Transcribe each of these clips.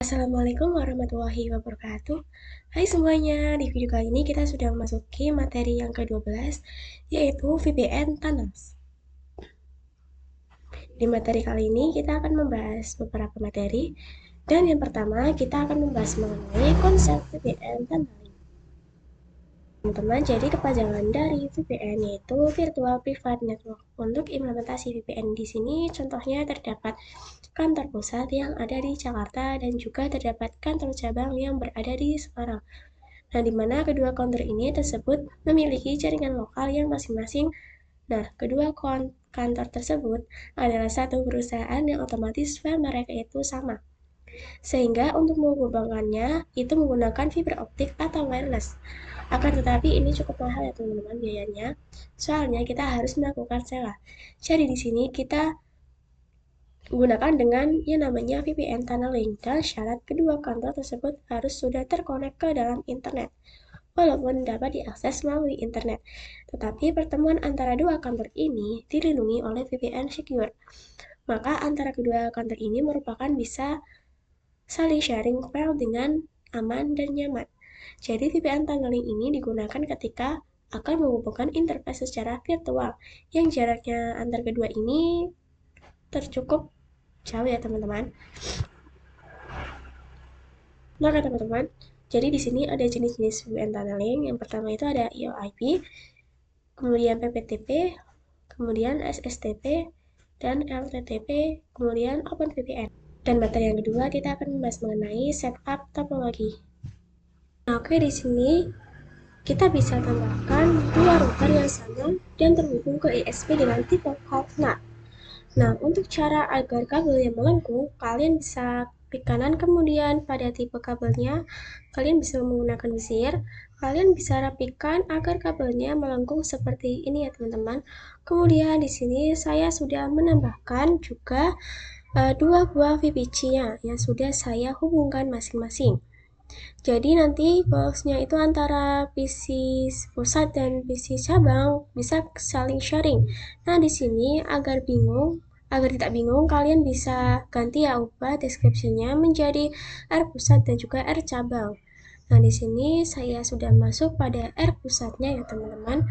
Assalamualaikum warahmatullahi wabarakatuh. Hai semuanya, di video kali ini kita sudah memasuki materi yang ke-12, yaitu VPN Tunnels. Di materi kali ini kita akan membahas beberapa materi, dan yang pertama kita akan membahas mengenai konsep VPN Tunneling. Teman-teman, jadi kepanjangan dari VPN yaitu Virtual Private Network. Untuk implementasi VPN di sini, contohnya terdapat kantor pusat yang ada di Jakarta dan juga terdapat kantor cabang yang berada di Semarang. Nah, di mana kedua kantor ini tersebut memiliki jaringan lokal yang masing-masing. Nah, kedua kantor tersebut adalah satu perusahaan yang otomatis file mereka itu sama. Sehingga untuk menghubungkannya itu menggunakan fiber optik atau wireless. Akan tetapi ini cukup mahal ya teman-teman biayanya. Soalnya kita harus melakukan sewa. Jadi di sini kita gunakan dengan yang namanya VPN tunneling dan syarat kedua kantor tersebut harus sudah terkonek ke dalam internet walaupun dapat diakses melalui internet. Tetapi pertemuan antara dua kantor ini dilindungi oleh VPN Secure. Maka antara kedua kantor ini merupakan bisa saling sharing file dengan aman dan nyaman. Jadi VPN tunneling ini digunakan ketika akan menghubungkan interface secara virtual yang jaraknya antar kedua ini tercukup jauh ya teman-teman. Nah, teman-teman, jadi di sini ada jenis-jenis VPN tunneling. Yang pertama itu ada IOIP, kemudian PPTP, kemudian SSTP, dan LTTP, kemudian OpenVPN. Dan materi yang kedua kita akan membahas mengenai setup topologi. Nah, oke, di sini kita bisa tambahkan dua router yang sama dan terhubung ke ISP dengan tipe half NAT. Nah, untuk cara agar kabelnya melengkung, kalian bisa klik kanan, kemudian pada tipe kabelnya, kalian bisa menggunakan wisir. Kalian bisa rapikan agar kabelnya melengkung seperti ini ya teman-teman. Kemudian di sini saya sudah menambahkan juga dua buah VPC-nya yang sudah saya hubungkan masing-masing. Jadi nanti boxnya itu antara PC pusat dan PC cabang bisa saling sharing. Nah, di sini agar tidak bingung, kalian bisa ganti ya ubah deskripsinya menjadi R pusat dan juga R cabang. Nah, di sini saya sudah masuk pada R pusatnya ya, teman-teman.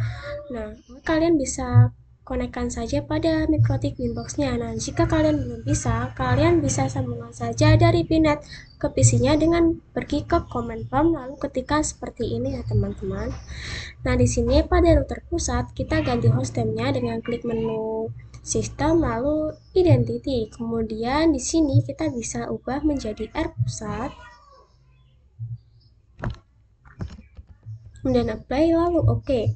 Nah, kalian bisa konekkan saja pada mikrotik winboxnya. Nah, jika kalian belum bisa, kalian bisa sambungkan saja dari pinet ke PC-nya dengan pergi ke command prompt lalu ketikkan seperti ini ya teman-teman. Nah, di sini pada router pusat kita ganti hostname-nya dengan klik menu sistem lalu identity. Kemudian di sini kita bisa ubah menjadi R pusat. Kemudian apply lalu oke.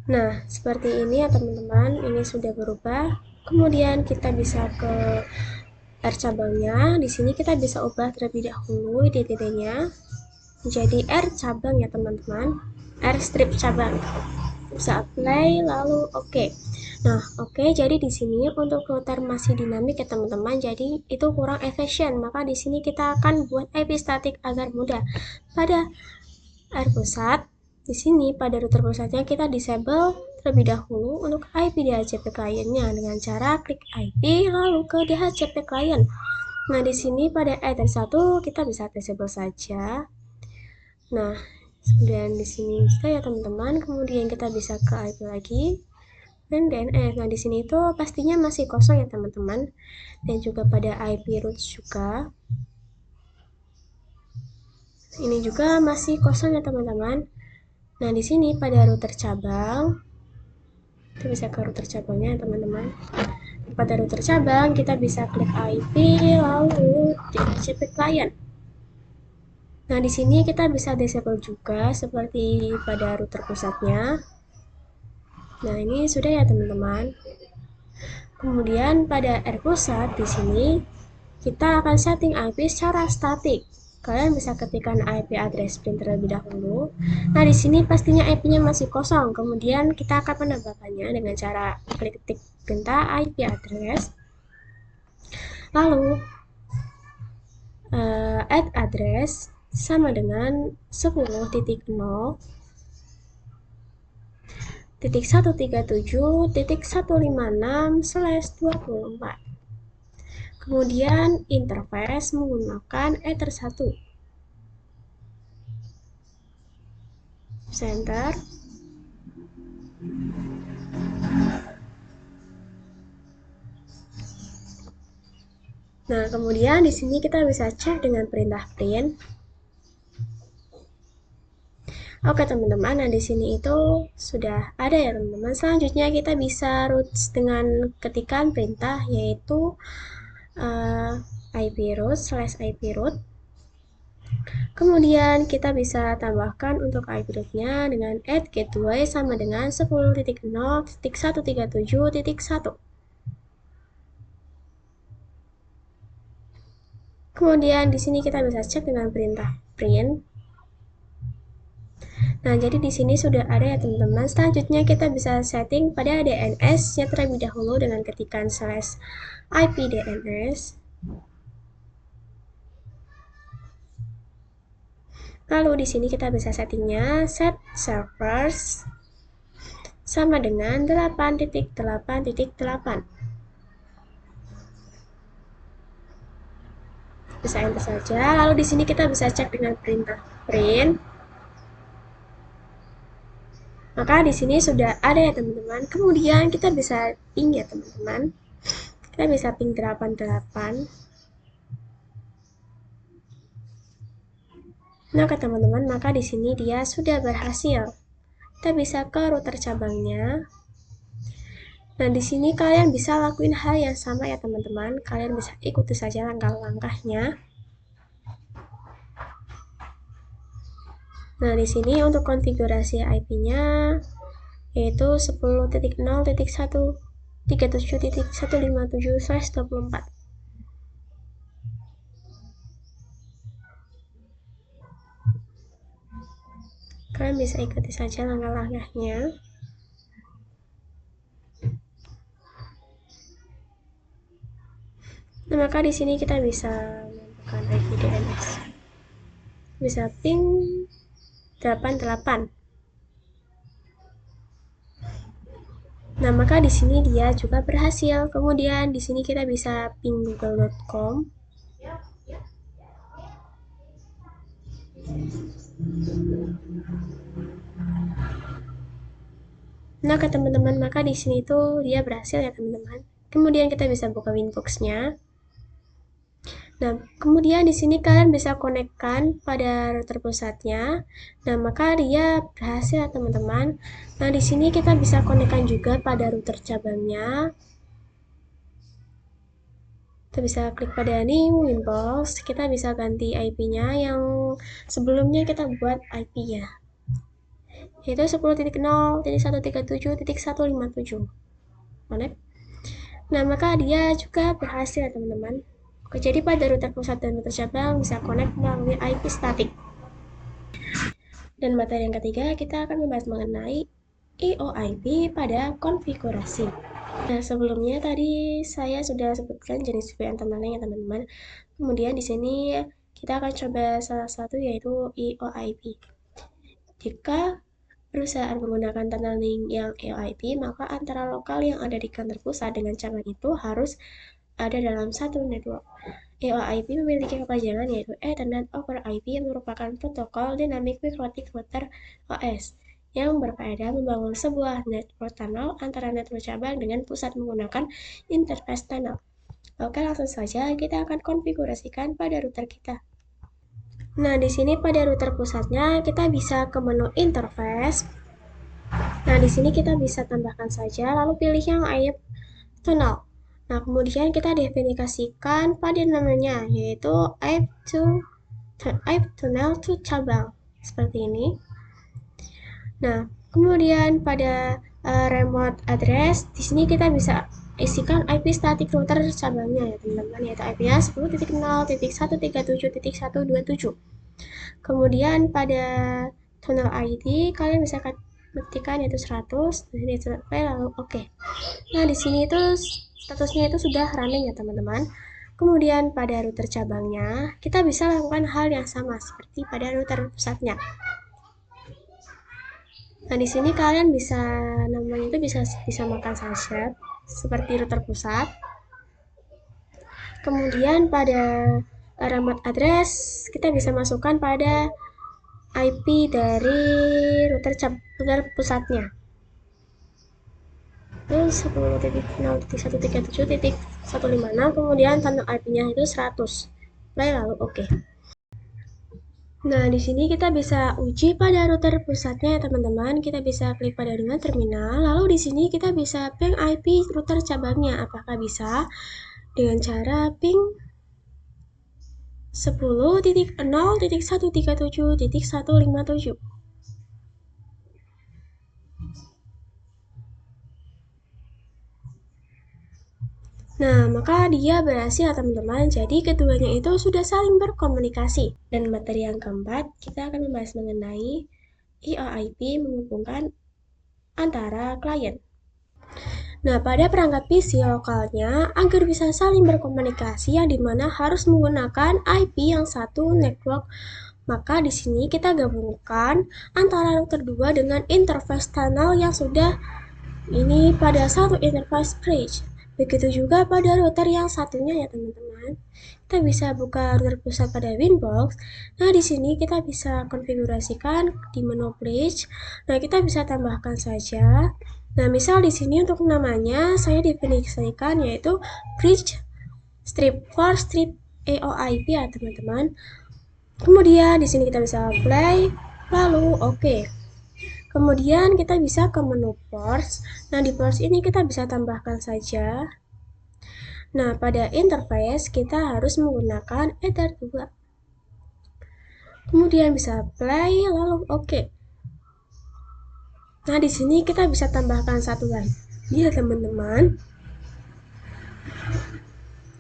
Nah, seperti ini ya teman-teman, ini sudah berubah. Kemudian kita bisa ke R cabangnya. Di sini kita bisa ubah terlebih dahulu DTT-nya menjadi R cabang ya teman-teman. R strip cabang. Bisa apply lalu oke. Nah, oke, jadi di sini untuk router masih dinamik ya teman-teman. Jadi itu kurang efisien. Maka di sini kita akan buat IP static agar mudah. Pada R pusat, di sini pada router pusatnya kita disable terlebih dahulu untuk IP DHCP client-nya dengan cara klik IP lalu ke DHCP client. Nah, di sini pada Ether 1 kita bisa disable saja. Nah, dan di sini bisa ya teman-teman. Kemudian kita bisa ke IP lagi dan DNS. Nah, di sini itu pastinya masih kosong ya teman-teman. Dan juga pada IP root juga. Ini juga masih kosong ya teman-teman. Nah, di sini pada router cabang, kita bisa ke router cabangnya teman-teman. Pada router cabang, kita bisa klik IP, lalu DHCP client. Nah, di sini kita bisa disable juga, seperti pada router pusatnya. Nah, ini sudah ya teman-teman. Kemudian pada R pusat, di sini kita akan setting IP secara statik. Kalian bisa ketikkan IP address print terlebih dahulu. Nah, di sini pastinya IP-nya masih kosong. Kemudian kita akan menambahkannya dengan cara klik ketik perintah IP address. Lalu add address sama dengan 10.0.137.156/24. Kemudian interface menggunakan Ether1. Center. Nah, kemudian di sini kita bisa cek dengan perintah print. Oke teman-teman, nah di sini itu sudah ada ya teman-teman. Selanjutnya kita bisa roots dengan ketikan perintah yaitu ip root /ip root. Kemudian kita bisa tambahkan untuk ip rootnya dengan add gateway sama dengan 10.0.137.1. Kemudian di sini kita bisa cek dengan perintah print. Nah, jadi di sini sudah ada ya teman-teman. Selanjutnya kita bisa setting pada DNS-nya terlebih dahulu dengan ketikan /IP DNS. Lalu di sini kita bisa settingnya set servers sama dengan 8.8.8. Bisa enter saja. Lalu di sini kita bisa cek dengan perintah print. Maka di sini sudah ada ya teman-teman. Kemudian kita bisa ping ya teman-teman. Kita bisa ping 88. Nah, ke teman-teman, maka di sini dia sudah berhasil. Kita bisa ke router cabangnya. Nah, di sini kalian bisa lakuin hal yang sama ya teman-teman. Kalian bisa ikuti saja langkah-langkahnya. Nah, di sini untuk konfigurasi IP-nya yaitu 10.0.137.157/24. Kalian bisa ikuti saja langkah-langkahnya. Nah, maka di sini kita bisa menambahkan IP DNS. Bisa ping 88. Nah, maka di sini dia juga berhasil. Kemudian di sini kita bisa ping google.com. Nah, ke teman-teman, maka di sini tuh dia berhasil ya teman-teman. Kemudian kita bisa buka Winbox-nya. Nah, kemudian di sini kalian bisa konekkan pada router pusatnya. Nah, maka dia berhasil ya teman-teman. Nah, di sini kita bisa konekkan juga pada router cabangnya. Kita bisa klik pada new Winbox. Kita bisa ganti IP-nya yang sebelumnya kita buat IP ya. Yaitu 10.0.137.157. Connect. Nah, maka dia juga berhasil ya teman-teman. Oke, jadi pada router pusat dan router cabang bisa connect melalui IP static. Dan materi yang ketiga, kita akan membahas mengenai EOIP pada konfigurasi. Nah, sebelumnya tadi saya sudah sebutkan jenis VPN tunneling ya teman-teman. Kemudian di sini kita akan coba salah satu yaitu EOIP. Jika perusahaan menggunakan tunneling yang EOIP, maka antara lokal yang ada di kantor pusat dengan cabang itu harus ada dalam satu network. EOIP memiliki kepanjangan yaitu Ethernet over IP yang merupakan protokol Dynamic Cyclic Router OS yang berfaedah membangun sebuah network tunnel antara network cabang dengan pusat menggunakan interface tunnel. Oke, langsung saja kita akan konfigurasikan pada router kita. Nah, di sini pada router pusatnya kita bisa ke menu interface. Nah, di sini kita bisa tambahkan saja lalu pilih yang IP tunnel. Nah, kemudian kita definisikan pada namanya yaitu IP tunnel to cabang seperti ini. Nah, kemudian pada remote address di sini kita bisa isikan IP static router cabangnya ya teman-teman, yaitu IP-nya 10.0.137.127. Kemudian pada tunnel ID kalian bisa ketikkan yaitu 100 dari lalu oke. Nah, di sini itu statusnya itu sudah running ya teman-teman. Kemudian pada router cabangnya kita bisa lakukan hal yang sama seperti pada router pusatnya. Nah, di sini kalian bisa namanya itu bisa disamakan saja seperti router pusat. Kemudian pada alamat address kita bisa masukkan pada IP dari router pusatnya. 10.0.137.156, kemudian tanda IP-nya itu 100. Play lalu oke. Nah, di sini kita bisa uji pada router pusatnya ya teman-teman. Kita bisa klik pada dengan terminal, lalu di sini kita bisa ping IP router cabangnya. Apakah bisa? Dengan cara ping 10.0.137.157. Nah, maka dia berhasil teman-teman. Jadi keduanya itu sudah saling berkomunikasi. Dan materi yang keempat, kita akan membahas mengenai EOIP menghubungkan antara klien. Nah, pada perangkat PC lokalnya, agar bisa saling berkomunikasi yang dimana harus menggunakan IP yang satu network, maka di sini kita gabungkan antara router 2 dengan interface tunnel yang sudah ini pada satu interface bridge. Begitu juga pada router yang satunya ya teman-teman. Kita bisa buka router pusat pada Winbox. Nah, di sini kita bisa konfigurasikan di menu bridge. Nah, kita bisa tambahkan saja. Nah, misal di sini untuk namanya saya definisikan yaitu bridge strip for strip EOIP ya teman-teman. Kemudian di sini kita bisa play, lalu oke. Kemudian kita bisa ke menu ports. Nah, di ports ini kita bisa tambahkan saja. Nah, pada interface kita harus menggunakan Ether 2. Kemudian bisa play, lalu oke. Nah, di sini kita bisa tambahkan satu lagi ya teman-teman.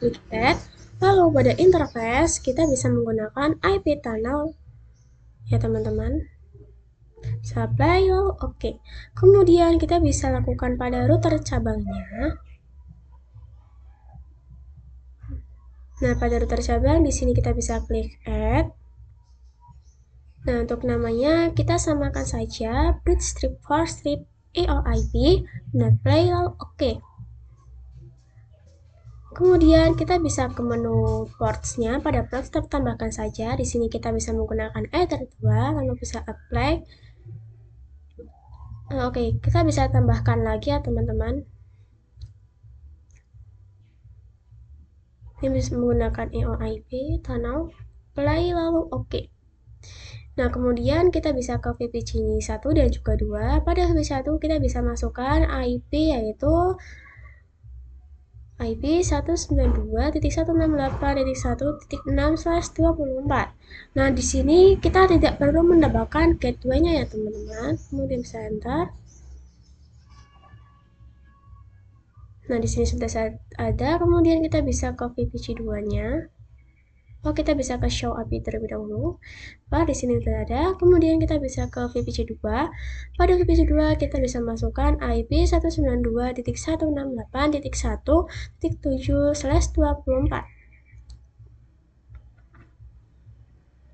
Klik add. Lalu pada interface kita bisa menggunakan IP tunnel ya teman-teman. Supply lalu oke. Kemudian kita bisa lakukan pada router cabangnya. Nah, pada router cabang di sini kita bisa klik add. Nah, untuk namanya kita samakan saja bridge strip for strip EOIP. Nah, play lalu oke. Kemudian kita bisa ke menu ports-nya. Pada ports kita tambahkan saja. Di sini kita bisa menggunakan Ether 2, lalu bisa apply. Oke, kita bisa tambahkan lagi ya teman-teman. Ini bisa menggunakan EOIP tunnel, play lalu oke. Nah, kemudian kita bisa ke VPC 1 dan juga 2. Pada VPC 1 kita bisa masukkan IP yaitu IP 192.168.1.6/24. Nah, di sini kita tidak perlu menambahkan gateway-nya ya, teman-teman. Kemudian bisa enter. Nah, di sini sudah ada. Kemudian kita bisa ke VPC 2-nya. Oh, kita bisa ke show IP terlebih dahulu. Di sini sudah ada. Kemudian kita bisa ke VPC 2. Pada VPC 2 kita bisa masukkan IP 192.168.1.7/24.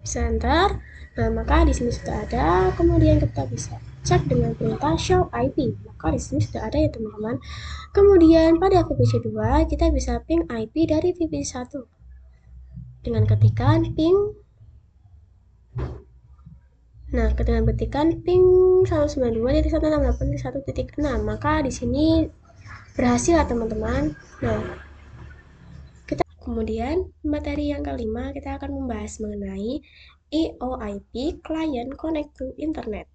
Center. Nah, maka di sini sudah ada. Kemudian kita bisa cek dengan perintah show IP. Maka di sini sudah ada ya teman-teman. Kemudian pada VPC 2 kita bisa ping IP dari VPC 1 dengan ketikan ping. Nah, dengan ketikan ping 192.168.1.6, maka di sini berhasil ya teman-teman. Nah, kemudian materi yang kelima kita akan membahas mengenai EOIP Client Connect to Internet.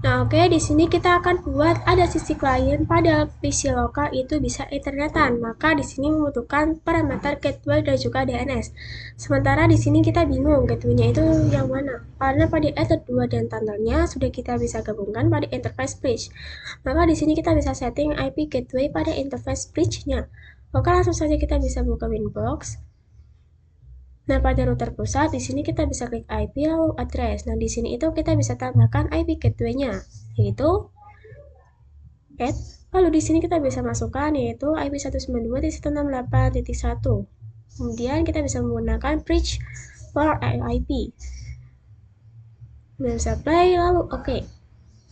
Nah, oke, di sini kita akan buat ada sisi klien pada PC lokal itu bisa internetan. Maka di sini membutuhkan parameter gateway dan juga DNS. Sementara di sini kita bingung gateway-nya itu yang mana. Karena pada Ether 2 dan tunnelnya sudah kita bisa gabungkan pada interface bridge. Maka di sini kita bisa setting IP gateway pada interface bridge-nya. Maka langsung saja kita bisa buka Winbox. Nah, pada router pusat di sini kita bisa klik IP lalu address. Nah, di sini itu kita bisa tambahkan IP gateway-nya, yaitu add. Lalu di sini kita bisa masukkan yaitu IP 192.168.1. Kemudian kita bisa menggunakan bridge for IP. Nah, bisa play lalu oke.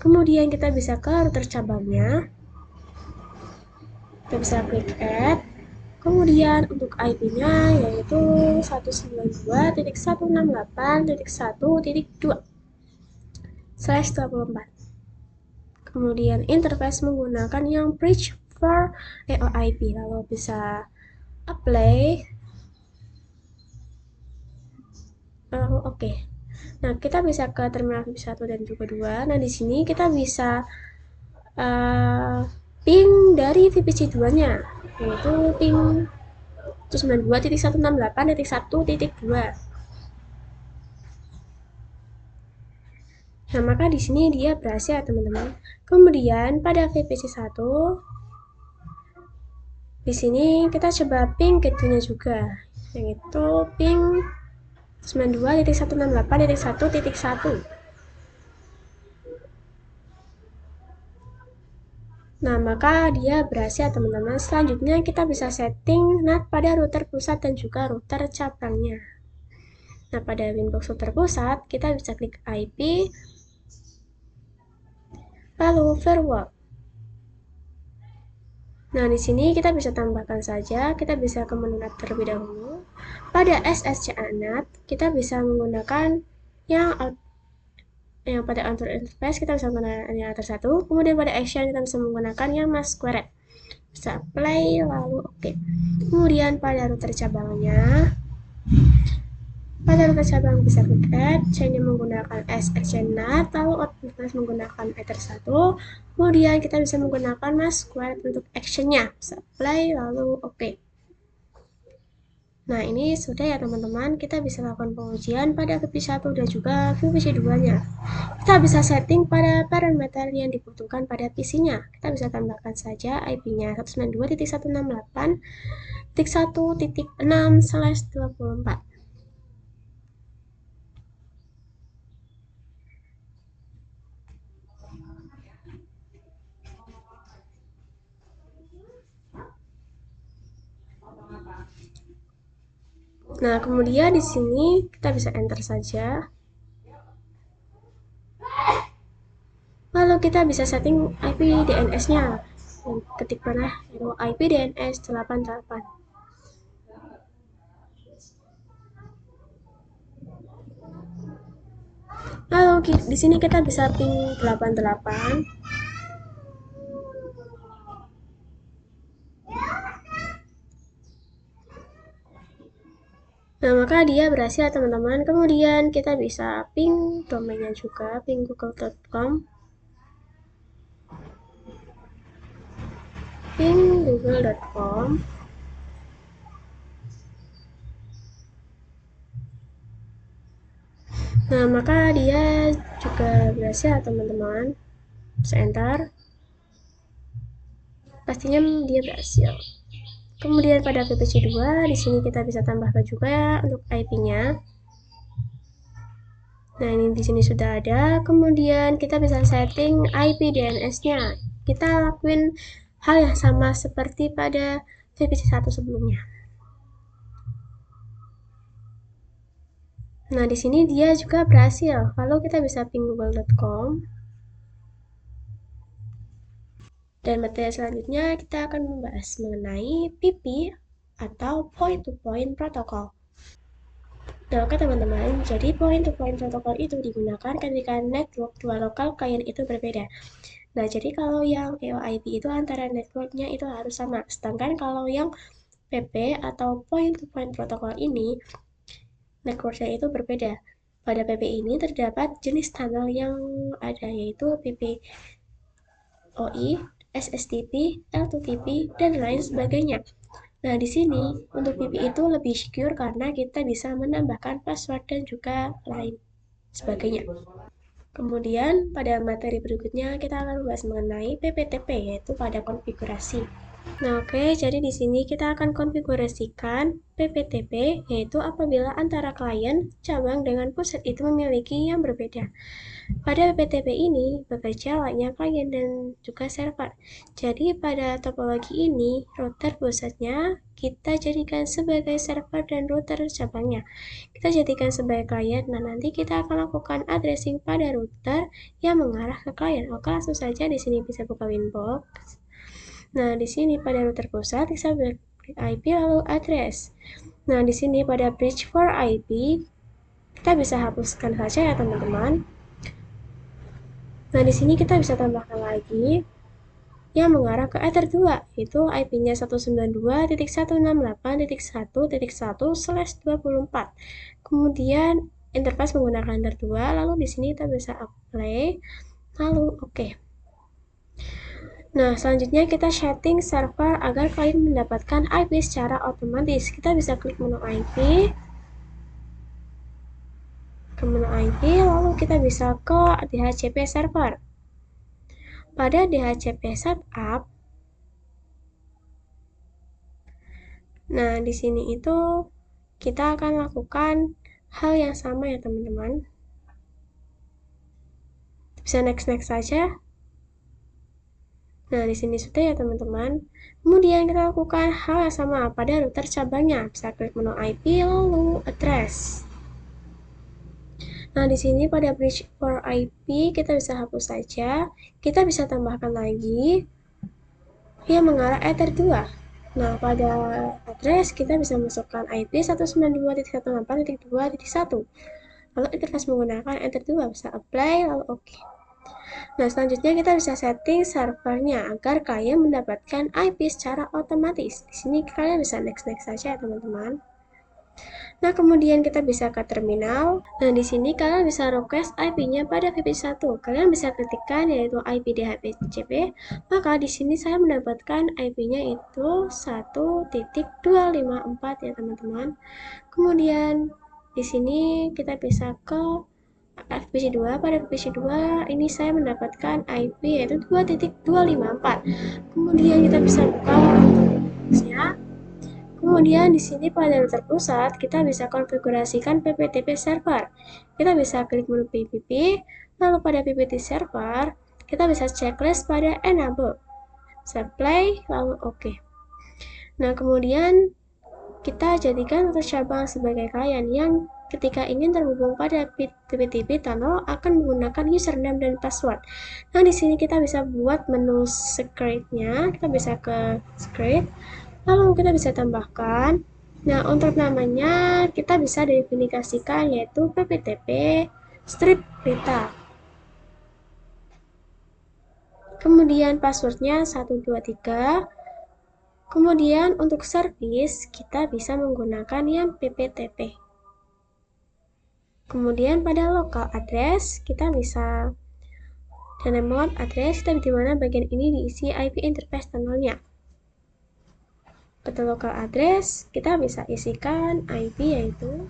Kemudian kita bisa ke router cabangnya. Kita bisa klik add. Kemudian untuk IP-nya yaitu 192.168.1.2/24. Kemudian interface menggunakan yang bridge for EOIP. Lalu bisa apply. Lalu oke. Nah, kita bisa ke terminal VIP1 dan juga 2. Nah, di sini kita bisa ping dari VPC2-nya, yaitu ping 92.168.1.2. Nah, maka di sini dia berhasil ya, teman-teman. Kemudian pada VPC1 di sini kita coba ping gateway-nya juga, yaitu ping 92.168.1.1. Nah, maka dia berhasil teman-teman. Selanjutnya kita bisa setting NAT pada router pusat dan juga router cabangnya. Nah, pada Winbox router pusat, kita bisa klik IP, lalu firewall. Nah, di sini kita bisa tambahkan saja, kita bisa ke menu NAT terlebih dahulu. Pada SSCA NAT, kita bisa menggunakan yang pada Outdoor Interface kita bisa menggunakan yang atas satu, kemudian pada Action kita bisa menggunakan yang Masquerade. Bisa play, lalu oke. Kemudian pada router cabangnya, pada router cabang bisa klik add, chainnya menggunakan SSCNAT, lalu Outdoor menggunakan Ether 1, kemudian kita bisa menggunakan Masquerade untuk actionnya. Bisa play, lalu oke. Nah, ini sudah ya teman-teman, kita bisa lakukan pengujian pada VPC1 dan juga VPC2-nya. Kita bisa setting pada parameter yang dibutuhkan pada PC-nya. Kita bisa tambahkan saja IP-nya 192.168.1.6/24. Nah, kemudian di sini kita bisa enter saja. Lalu kita bisa setting IP DNS-nya. Ketik mana IP DNS 88. Lalu di sini kita bisa ping 88. Nah, maka dia berhasil teman-teman. Kemudian kita bisa ping domainnya juga, ping google.com, ping google.com. Nah, maka dia juga berhasil teman-teman. Bisa enter. Pastinya dia berhasil. Kemudian pada VPC2 di sini kita bisa tambahkan juga untuk IP-nya. Nah, ini di sini sudah ada. Kemudian kita bisa setting IP DNS-nya. Kita lakuin hal yang sama seperti pada VPC1 sebelumnya. Nah, di sini dia juga berhasil. Lalu kita bisa ping google.com. Dan materi selanjutnya kita akan membahas mengenai PP atau point-to-point protocol. Nah, oke teman-teman, jadi point-to-point protocol itu digunakan ketika network dua lokal klien itu berbeda. Nah, jadi kalau yang EOIP itu antara networknya itu harus sama. Sedangkan kalau yang PP atau point-to-point protocol ini, networknya itu berbeda. Pada PP ini terdapat jenis tunnel yang ada, yaitu PPOI, SSTP, L2TP, dan lain sebagainya. Nah, di sini untuk PP itu lebih secure karena kita bisa menambahkan password dan juga lain sebagainya. Kemudian pada materi berikutnya kita akan membahas mengenai PPTP, yaitu pada konfigurasi. Nah, oke, jadi di sini kita akan konfigurasikan PPTP, yaitu apabila antara klien, cabang, dengan pusat itu memiliki yang berbeda. Pada PPTP ini bekerja layaknya klien dan juga server. Jadi pada topologi ini, router pusatnya kita jadikan sebagai server dan router cabangnya kita jadikan sebagai klien. Nah, nanti kita akan lakukan addressing pada router yang mengarah ke klien. Oke, langsung saja di sini bisa buka Winbox. Nah, di sini pada router pusat klik IP lalu address. Nah, di sini pada bridge for IP kita bisa hapuskan saja ya teman-teman. Nah, di sini kita bisa tambahkan lagi yang mengarah ke Ether 2, yaitu IP-nya 192.168.1.1/24. Kemudian interface menggunakan Ether 2, lalu di sini kita bisa apply, lalu oke. Nah, selanjutnya kita setting server agar klien mendapatkan IP secara otomatis. Kita bisa klik menu IP, ke menu IP, lalu kita bisa ke DHCP server. Pada DHCP setup, nah di sini itu kita akan lakukan hal yang sama ya teman-teman. Bisa next saja. Nah, di sini sudah ya teman-teman. Kemudian kita lakukan hal yang sama pada router cabangnya. Bisa klik menu IP lalu address. Nah, di sini pada bridge for IP kita bisa hapus saja. Kita bisa tambahkan lagi yang mengarah Ether 2. Nah, pada address kita bisa masukkan IP 192.168.2.1. Lalu interface menggunakan Ether 2, bisa apply lalu oke. Nah, selanjutnya kita bisa setting servernya agar kalian mendapatkan IP secara otomatis. Di sini kalian bisa next saja ya teman-teman. Nah, kemudian kita bisa ke terminal. Nah, di sini kalian bisa request IP-nya pada VP1. Kalian bisa ketikkan yaitu IP DHCP. Maka di sini saya mendapatkan IP-nya itu 1.254 ya teman-teman. Kemudian di sini kita bisa ke VPC2. Pada VPC2 ini saya mendapatkan IP yaitu 2.254. Kemudian kita bisa buka ya. Kemudian di sini pada router pusat kita bisa konfigurasikan PPTP server. Kita bisa klik menu PPP, lalu pada PPT server kita bisa checklist pada enable. Bisa play lalu oke. Nah, kemudian kita jadikan router cabang sebagai klien yang ketika ingin terhubung pada PPTP tunnel akan menggunakan username dan password. Nah, di sini kita bisa buat menu script-nya. Kita bisa ke script, lalu kita bisa tambahkan. Nah, untuk namanya kita bisa definisikan yaitu PPTP strip pita. Kemudian passwordnya 123. Kemudian untuk service kita bisa menggunakan yang PPTP. Kemudian pada local address kita bisa dan remote address di mana bagian ini diisi IP interface tunnelnya. Pada local address kita bisa isikan IP yaitu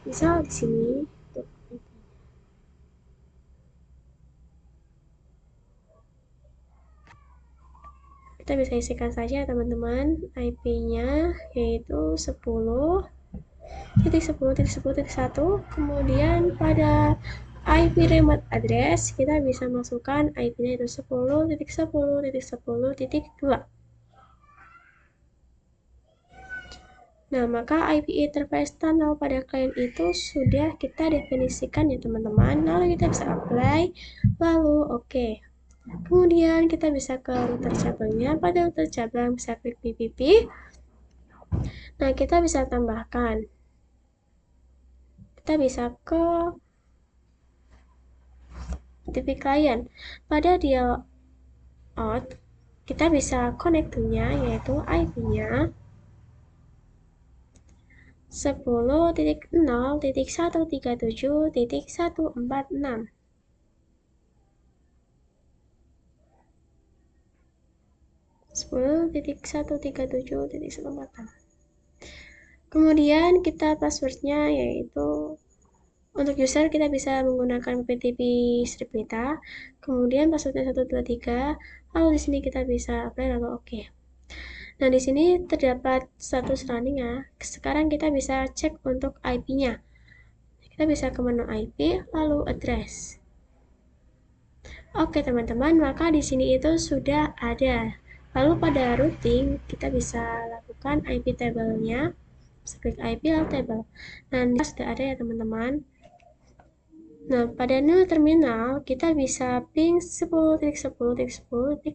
misal di sini kita bisa isikan saja teman-teman IP-nya yaitu 10.10.10.1. Kemudian pada IP remote address kita bisa masukkan IP-nya itu 10.10.10.2. Nah, maka IP interface tunnel pada klien itu sudah kita definisikan ya teman-teman. Lalu kita bisa apply, lalu oke. Kemudian kita bisa ke router cabangnya. Pada router cabang bisa klik PPP. Nah, kita bisa tambahkan. Kita bisa ke PPTP client. Pada dia out, kita bisa connect-nya yaitu IP-nya 10.0.137.146. Kemudian kita passwordnya yaitu untuk user kita bisa menggunakan PPTP strip pita. Kemudian passwordnya 123. Lalu di sini kita bisa apply lalu oke. Nah, di sini terdapat status running ya. Sekarang kita bisa cek untuk IP-nya. Kita bisa ke menu IP lalu address. Oke teman-teman, maka di sini itu sudah ada. Lalu pada routing kita bisa lakukan IP table-nya. Bisa klik IP lalu table. Nah, sudah ada ya teman-teman. Nah, pada new terminal, kita bisa ping 10.10.10.2.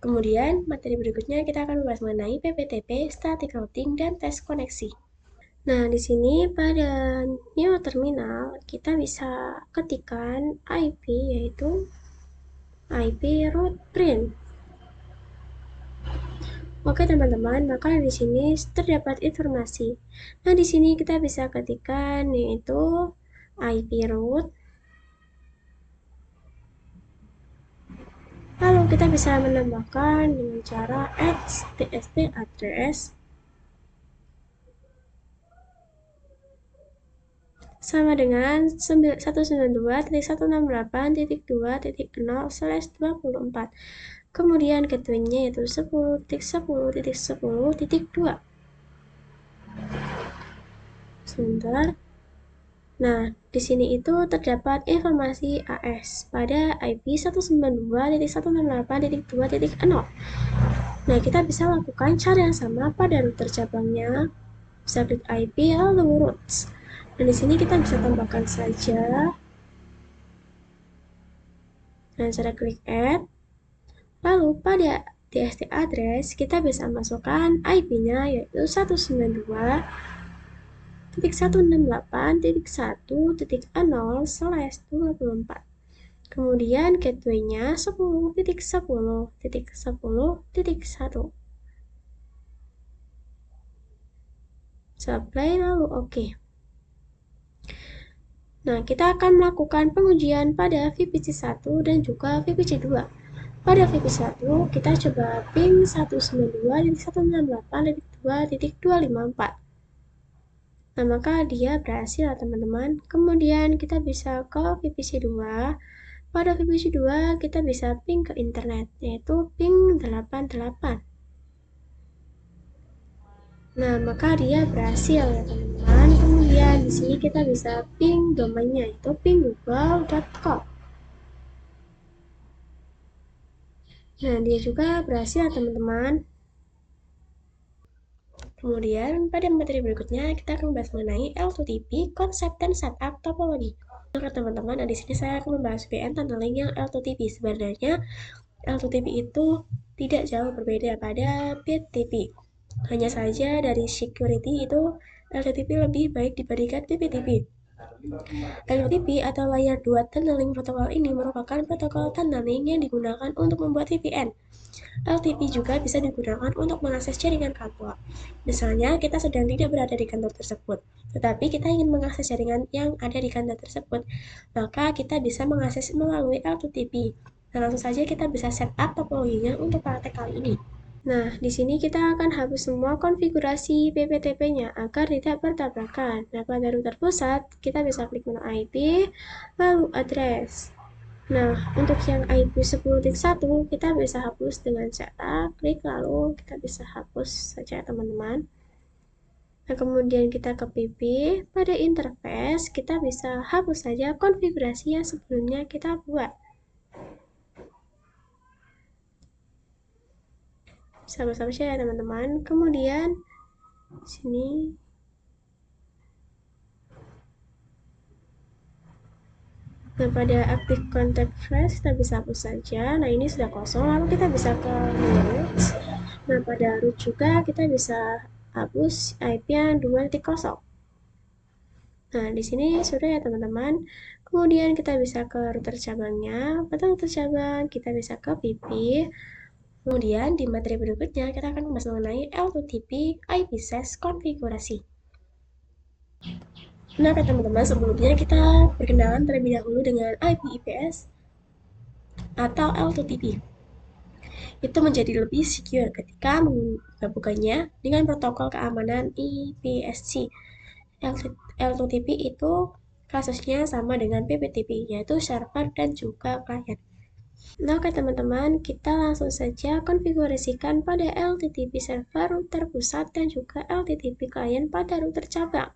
Kemudian, materi berikutnya kita akan membahas mengenai PPTP, static routing, dan tes koneksi. Nah, di sini pada new terminal, kita bisa ketikkan IP, yaitu IP route print. Oke teman-teman, maka di sini terdapat informasi. Nah, di sini kita bisa ketikkan yaitu IP route. Lalu kita bisa menambahkan dengan cara add TCP address sama dengan 192.168.2.0/24. Kemudian gateway-nya yaitu 10.10.10.2. Sebentar. Nah, di sini itu terdapat informasi AS pada IP 192.168.2.0. Nah, kita bisa lakukan cara yang sama pada router cabangnya. Bisa klik IP lalu routes. Dan di sini kita bisa tambahkan saja dengan cara klik add. Lalu pada DST address kita bisa masukkan IP-nya yaitu 192.168.1.0/24. Kemudian gateway-nya 10.10.10.1. Supply lalu oke. Nah, kita akan melakukan pengujian pada VPC 1 dan juga VPC 2. Pada VPC 1, kita coba ping 192.168.2.254. Nah, maka dia berhasil teman-teman. Kemudian kita bisa ke VPC 2. Pada VPC 2, kita bisa ping ke internet, yaitu ping 88. Nah, maka dia berhasil ya teman-teman. Kemudian di sini kita bisa ping domainnya, yaitu pinggoogle.com. Nah, dia juga berhasil teman-teman. Kemudian pada materi berikutnya kita akan membahas mengenai L2TP, konsep dan setup topologi. Oke teman-teman, nah di sini saya akan membahas VN tunneling yang L2TP. Sebenarnya L2TP itu tidak jauh berbeda pada PTP. Hanya saja dari security itu L2TP lebih baik dibandingkan PPTP. LTP atau Layer 2 Tunneling Protocol ini merupakan protokol tunneling yang digunakan untuk membuat VPN. LTP juga bisa digunakan untuk mengakses jaringan kantor. Misalnya, kita sedang tidak berada di kantor tersebut, tetapi kita ingin mengakses jaringan yang ada di kantor tersebut, maka kita bisa mengakses melalui L2TP. Dan langsung saja kita bisa setup topologinya untuk praktek kali ini. Nah, di sini kita akan hapus semua konfigurasi PPTP-nya agar tidak bertabrakan. Nah, pada router pusat, kita bisa klik menu IP, lalu address. Nah, untuk yang IP 10.1, kita bisa hapus dengan cara klik lalu kita bisa hapus saja teman-teman. Nah, kemudian kita ke PP, pada interface kita bisa hapus saja konfigurasi yang sebelumnya kita buat. Sama-sama saja ya teman-teman. Kemudian sini nah, pada active contact phrase kita bisa hapus saja. Nah, ini sudah kosong, lalu kita bisa ke root. Nah, pada root juga kita bisa hapus IP yang 2.0. Nah, di sini sudah ya teman-teman. Kemudian kita bisa ke router cabangnya. Pada router cabang kita bisa ke PP. Kemudian di materi berikutnya kita akan membahas mengenai L2TP IPsec konfigurasi. Nah, teman-teman, sebelumnya kita perkenalan terlebih dahulu dengan IP IPS atau L2TP. Itu menjadi lebih secure ketika menggabungkannya dengan protokol keamanan IPSC. L2TP itu kasusnya sama dengan PPTP, yaitu server dan juga client. Nah, oke teman-teman, kita langsung saja konfigurasikan pada LTTP server router pusat dan juga LTTP client pada router cabang.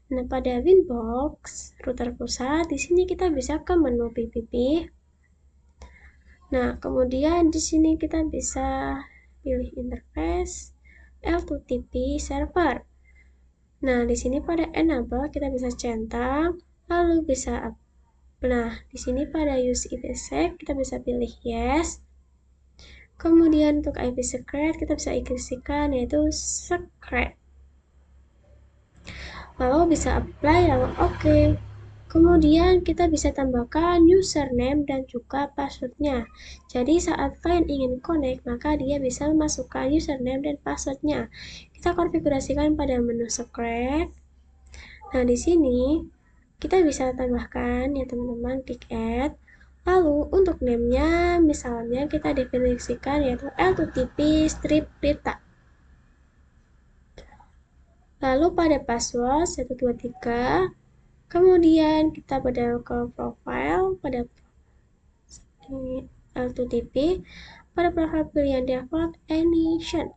Nah, pada Winbox router pusat, di sini kita bisa ke menu PPP. Nah, kemudian di sini kita bisa pilih interface L2TP server. Nah, di sini pada enable kita bisa centang, lalu bisa Nah, di sini pada use IPsec kita bisa pilih yes. Kemudian untuk IP secret kita bisa isikan yaitu secret. Lalu bisa apply lalu oke. Kemudian kita bisa tambahkan username dan juga passwordnya. Jadi saat kalian ingin connect, maka dia bisa memasukkan username dan passwordnya. Kita konfigurasikan pada menu secret. Nah, di sini kita bisa tambahkan ya teman-teman, klik add. Lalu untuk name-nya misalnya kita definisikan yaitu L2TP strip Rita. Lalu pada password 123, kemudian kita pada local profile, pada L2TP, pada profile pilihan default nation.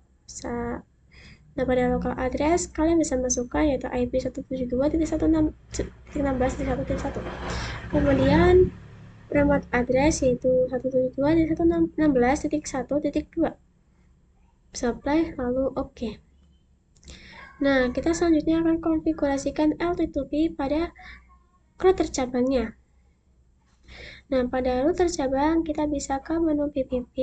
Nah, pada local address kalian bisa masukkan yaitu IP 172.1.16.1.1. Kemudian remote address yaitu 172.1.16.1.2. Bisa apply lalu oke. Nah, kita selanjutnya akan konfigurasikan L2TP pada router cabangnya. Nah, pada router cabang kita bisa ke menu PPP,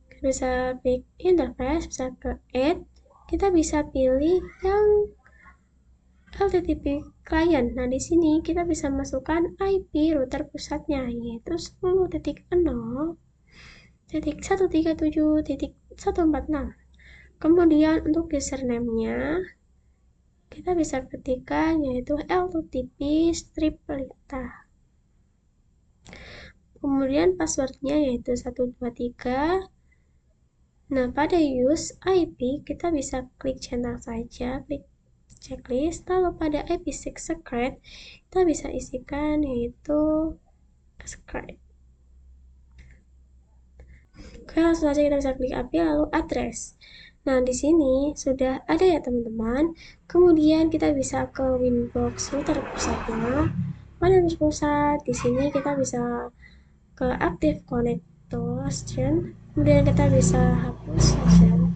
kita bisa klik interface, bisa ke add, kita bisa pilih yang LTTP client. Nah, di sini kita bisa masukkan IP router pusatnya yaitu 10.0.137.146. Kemudian untuk username-nya kita bisa ketikkan yaitu L2TP strip Rita. Kemudian passwordnya yaitu 123. Nah, pada use IP kita bisa klik centang saja, klik checklist. Lalu pada IPsec secret kita bisa isikan yaitu secret. Oke, langsung saja kita bisa klik API lalu address. Nah, di sini sudah ada ya teman-teman. Kemudian kita bisa ke Winbox router pusatnya. Pada pusat di sini kita bisa ke Active Connection. Kemudian kita bisa hapus session.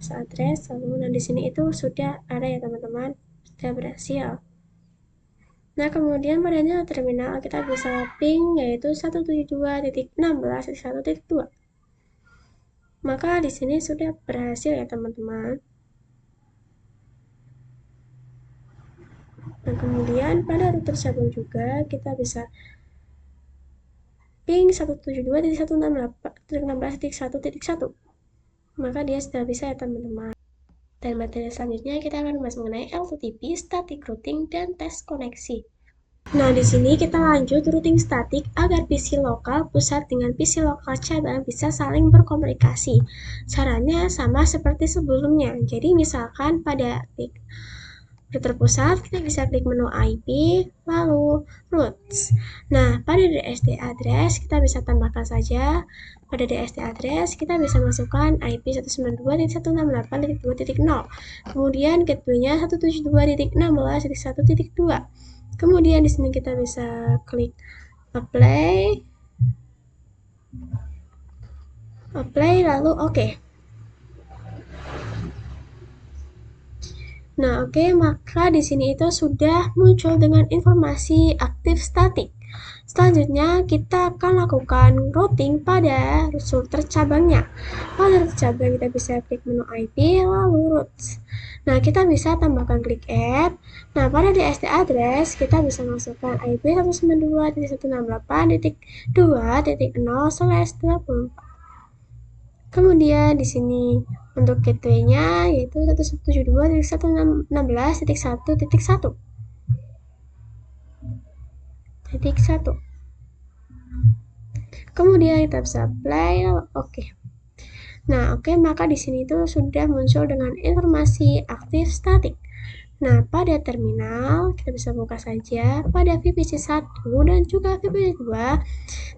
Address lalu. Nah, di sini itu sudah ada ya teman-teman. Sudah berhasil. Nah, kemudian pada terminal kita bisa ping yaitu 172.16.1.2. Maka di sini sudah berhasil ya teman-teman. Nah, kemudian pada router cabang juga kita bisa ping 172.168.16.1.1. Maka dia sudah bisa ya teman-teman. Dan materi selanjutnya kita akan membahas mengenai L2TP, static routing, dan tes koneksi. Nah, di sini kita lanjut routing statik agar PC lokal pusat dengan PC lokal cabang bisa saling berkomunikasi. Caranya sama seperti sebelumnya. Jadi misalkan pada klik router pusat, kita bisa klik menu IP, lalu routes. Nah, pada DSD address kita bisa tambahkan saja. Pada DSD address kita bisa masukkan IP 192.168.2.0. Kemudian gateway-nya 172.16.1.2. Kemudian di sini kita bisa klik apply lalu oke. Nah, oke, maka di sini itu sudah muncul dengan informasi aktif statik. Selanjutnya kita akan lakukan routing pada router cabangnya. Pada router cabang kita bisa klik menu IP lalu routes. Nah, kita bisa tambahkan klik add. Nah, pada DSD address kita bisa masukkan IP 192.168.2.0/24. Kemudian di sini untuk gateway-nya yaitu 172.116.1.1. Kemudian kita bisa apply oke. Nah, oke, maka di sini itu sudah muncul dengan informasi aktif statik. Nah, pada terminal kita bisa buka saja pada VPC 1 dan juga VPC 2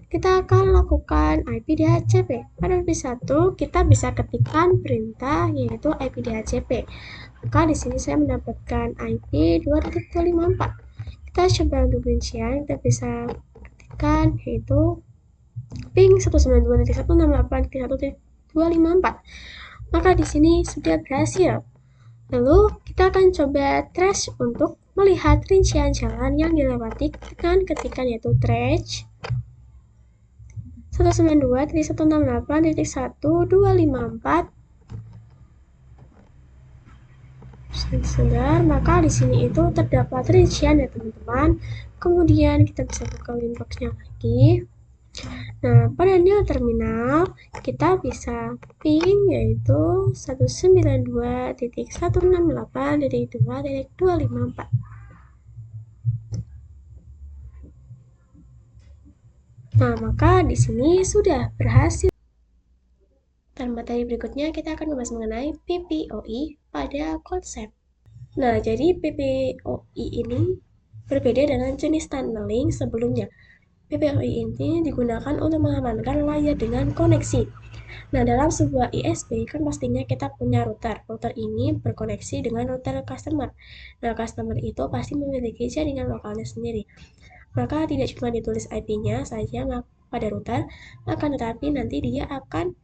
kita akan lakukan IP DHCP. Pada VPC 1 kita bisa ketikkan perintah yaitu IP DHCP. Maka di sini saya mendapatkan IP 2.254. Kita coba untuk rincian, kita bisa ketikkan yaitu ping 192.168.1.254. Maka di sini sudah berhasil. Lalu kita akan coba trace untuk melihat rincian jalan yang dilewati dengan ketikan yaitu trace 192.168.1254 sebentar, maka di sini itu terdapat rincian ya teman-teman. Kemudian kita bisa buka winboxnya lagi. Nah, pada new terminal kita bisa ping yaitu 192.168.2.254. Nah, maka di sini sudah berhasil. Dan materi berikutnya kita akan membahas mengenai PPOI pada konsep. Nah, jadi PPOI ini berbeda dengan jenis tunneling sebelumnya. PPOI ini digunakan untuk mengamankan layar dengan koneksi. Nah, dalam sebuah ISP kan pastinya kita punya router. Router ini berkoneksi dengan router customer. Nah, customer itu pasti memiliki jaringan lokalnya sendiri. Maka tidak cuma ditulis IP-nya saja pada router, akan tetapi nanti dia akan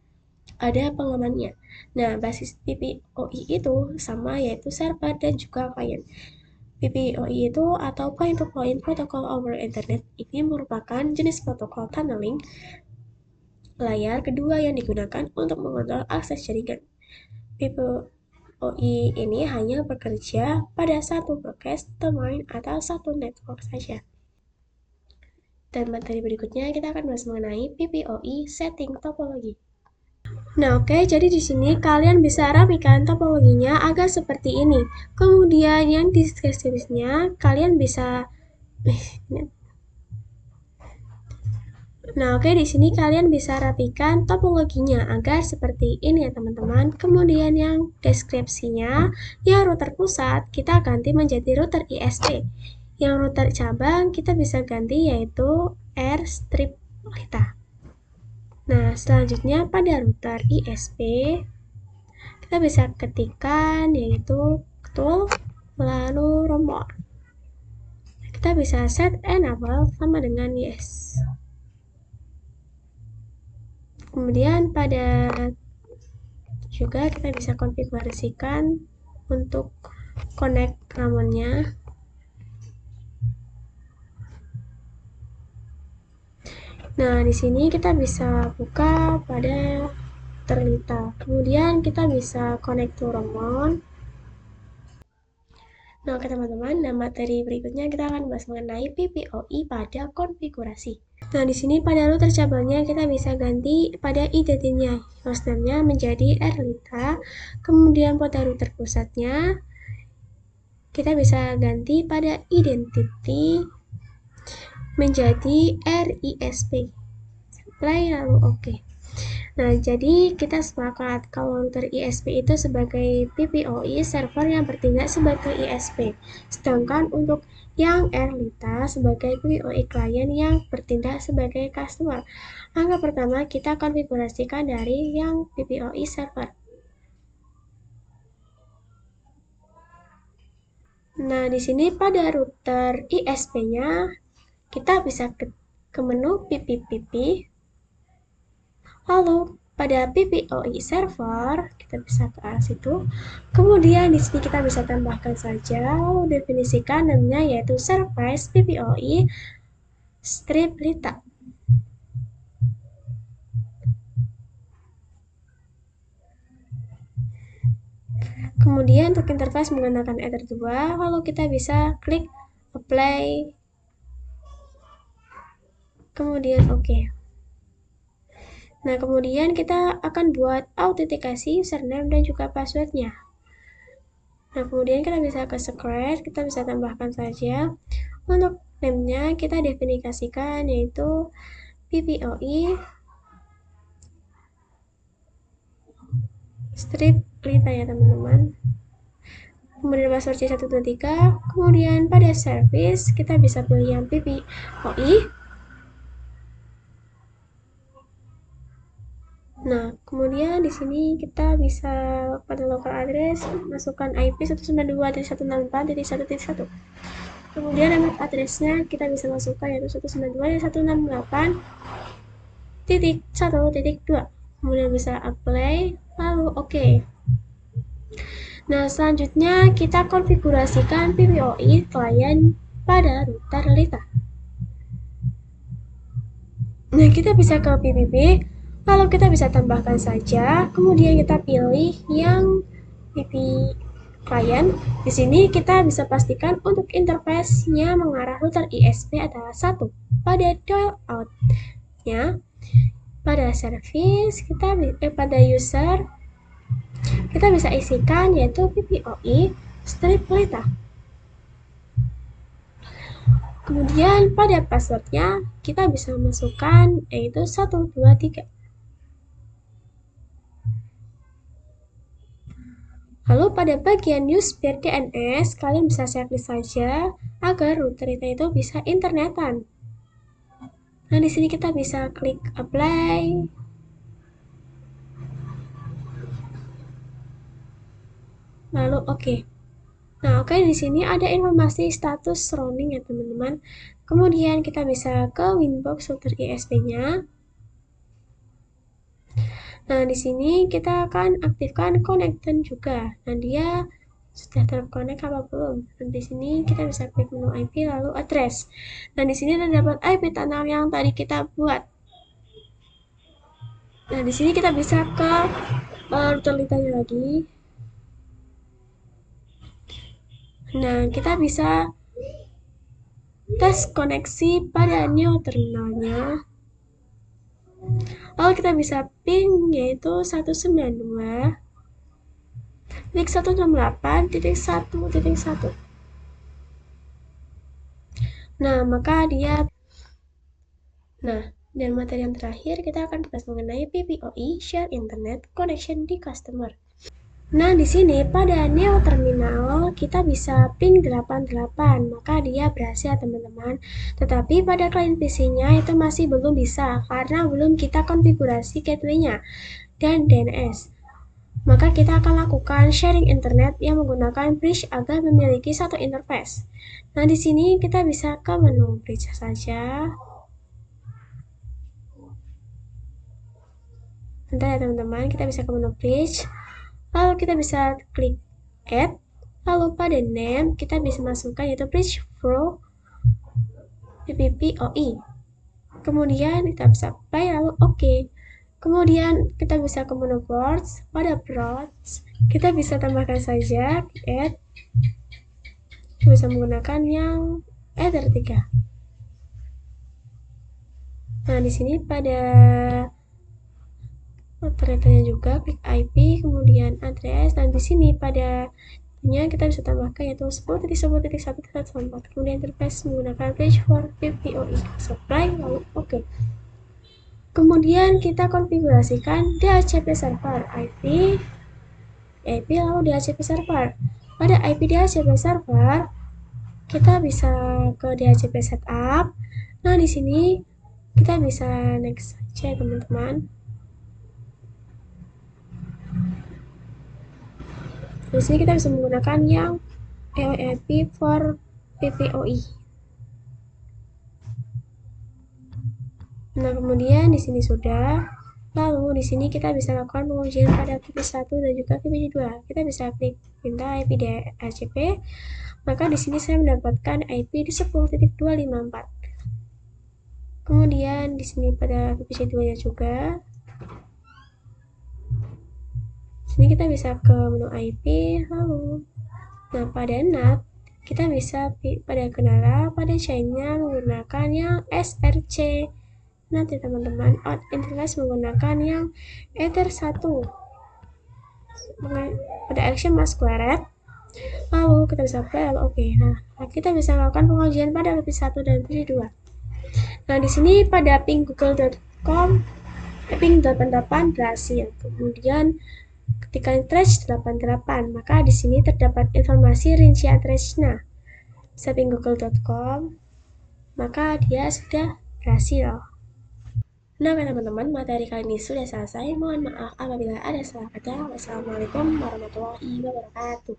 ada pengamannya. Nah, basis PPOI itu sama yaitu server dan juga client. PPOI itu atau Point to Point Protocol over Internet ini merupakan jenis protokol tunneling layar kedua yang digunakan untuk mengontrol akses jaringan. PPOI ini hanya bekerja pada satu broadcast domain atau satu network saja. Dan materi berikutnya kita akan bahas mengenai PPOI setting topologi. Nah, oke, jadi di sini kalian bisa rapikan topologinya agar seperti ini. Kemudian yang di deskripsinya kalian bisa Nah, oke, di sini kalian bisa rapikan topologinya agar seperti ini ya, teman-teman. Kemudian yang deskripsinya, ya router pusat kita ganti menjadi router ISP. Yang router cabang kita bisa ganti yaitu R-strip Lita. Nah, selanjutnya pada router ISP kita bisa ketikkan yaitu tool lalu romor. Kita bisa set enable sama dengan yes. Kemudian pada juga kita bisa konfigurasikan untuk connect ramonnya. Nah, di sini kita bisa buka pada terlita. Kemudian kita bisa connect to Ramon. Nah, oke teman-teman, nah materi berikutnya kita akan bahas mengenai PPOI pada konfigurasi. Nah, di sini pada router cabangnya kita bisa ganti pada identitinya. Hostname-nya menjadi Rlita. Kemudian pada router pusatnya kita bisa ganti pada identity menjadi RISP. Play lalu oke. Nah, jadi kita sepakat kalau router ISP itu sebagai PPOI server yang bertindak sebagai ISP. Sedangkan untuk yang Rlita sebagai PPOI client yang bertindak sebagai customer. Langkah pertama kita konfigurasikan dari yang PPOI server. Nah, di sini pada router ISP-nya kita bisa ke menu PPPP. Lalu pada PPOI server kita bisa ke arah situ. Kemudian di sini kita bisa tambahkan saja lalu definisikan namanya yaitu service PPOI strip Lita. Kemudian untuk interface menggunakan Ether 2, lalu kita bisa klik apply. Kemudian oke. Nah, kemudian kita akan buat autentikasi username dan juga passwordnya. Nah, kemudian kita bisa ke secret, kita bisa tambahkan saja. Untuk name-nya kita definisikan yaitu PPOI strip Lita ya teman-teman. Kemudian password C123, kemudian pada service kita bisa pilih yang PPOI. Nah, kemudian di sini kita bisa pada local address masukkan IP 192.168.1.1. Kemudian remote address-nya kita bisa masukkan yaitu 192.168.1.2. Kemudian bisa apply lalu oke. Nah, selanjutnya kita konfigurasikan PPOI klien pada router Lita. Nah, kita bisa ke PPP, lalu kita bisa tambahkan saja, kemudian kita pilih yang PP klien. Di sini kita bisa pastikan untuk interface-nya mengarah router ISP adalah 1. Pada dial out-nya, pada service, pada user, kita bisa isikan yaitu PPOI strip Lita. Kemudian pada passwordnya kita bisa masukkan yaitu 123. Lalu pada bagian use peer DNS, kalian bisa checklist saja agar router itu bisa internetan. Nah, di sini kita bisa klik apply. Lalu oke. Nah, oke, di sini ada informasi status roaming ya, teman-teman. Kemudian kita bisa ke Winbox router ISP-nya. Nah, di sini kita akan aktifkan connected juga. Nah, dia sudah terkonek apa belum? Dan di sini kita bisa klik menu IP lalu address. Dan di sini terdapat IP tanah yang tadi kita buat. Nah, di sini kita bisa ke router Litanya lagi. Nah, kita bisa tes koneksi pada new terminalnya. Lalu kita bisa ping yaitu 192.168.1.1. Nah, maka dia. Nah, dan materi yang terakhir kita akan bahas mengenai PPOI Share Internet Connection di Customer. Nah, di sini pada neo terminal kita bisa ping 88, maka dia berhasil teman-teman. Tetapi pada klien PC-nya itu masih belum bisa karena belum kita konfigurasi gateway-nya dan DNS. Maka kita akan lakukan sharing internet yang menggunakan bridge agar memiliki satu interface. Nah, di sini kita bisa ke menu bridge saja. Bentar ya teman-teman, kita bisa ke menu bridge. Lalu kita bisa klik add. Lalu pada name kita bisa masukkan yaitu bridge flow PPPoE. Kemudian kita bisa apply lalu oke. Kemudian kita bisa ke menu ports. Pada ports kita bisa tambahkan saja add. Kita bisa menggunakan yang Ether 3. Nah, di sini pada operatanya juga klik IP kemudian address, dan di sini pada kita bisa tambahkan yaitu 10.10.1.4. kemudian interface menggunakan page for PPOE supply lalu oke. Kemudian kita konfigurasikan DHCP server IP lalu DHCP server. Pada IP DHCP server kita bisa ke DHCP setup. Nah, di sini kita bisa next saja teman-teman. Di sini kita bisa menggunakan yang EOIP for PPOE. Nah, kemudian di sini sudah. Lalu di sini kita bisa lakukan pengujian pada VP1 dan juga VP2. Kita bisa klik pindah IP DHCP. Maka di sini saya mendapatkan IP di 10.254. Kemudian di sini pada VPC2-nya juga. Di sini kita bisa ke menu IP lalu. Nah, pada NAT kita bisa pada kenara pada chain-nya menggunakan yang SRC. Nanti teman-teman out interface menggunakan yang Ether 1 pada action masquerade. Lalu kita bisa apply lalu oke. Nah, kita bisa melakukan pengujian pada VP1 dan VP2. Nah, di sini pada ping google.com ping 88 berhasil. Kemudian ketika trace 88, maka di sini terdapat informasi rincian trace-nya. Bisa ping google.com, maka dia sudah berhasil. Nah, teman-teman, materi kali ini sudah selesai. Mohon maaf apabila ada salah kata. Wassalamualaikum warahmatullahi wabarakatuh.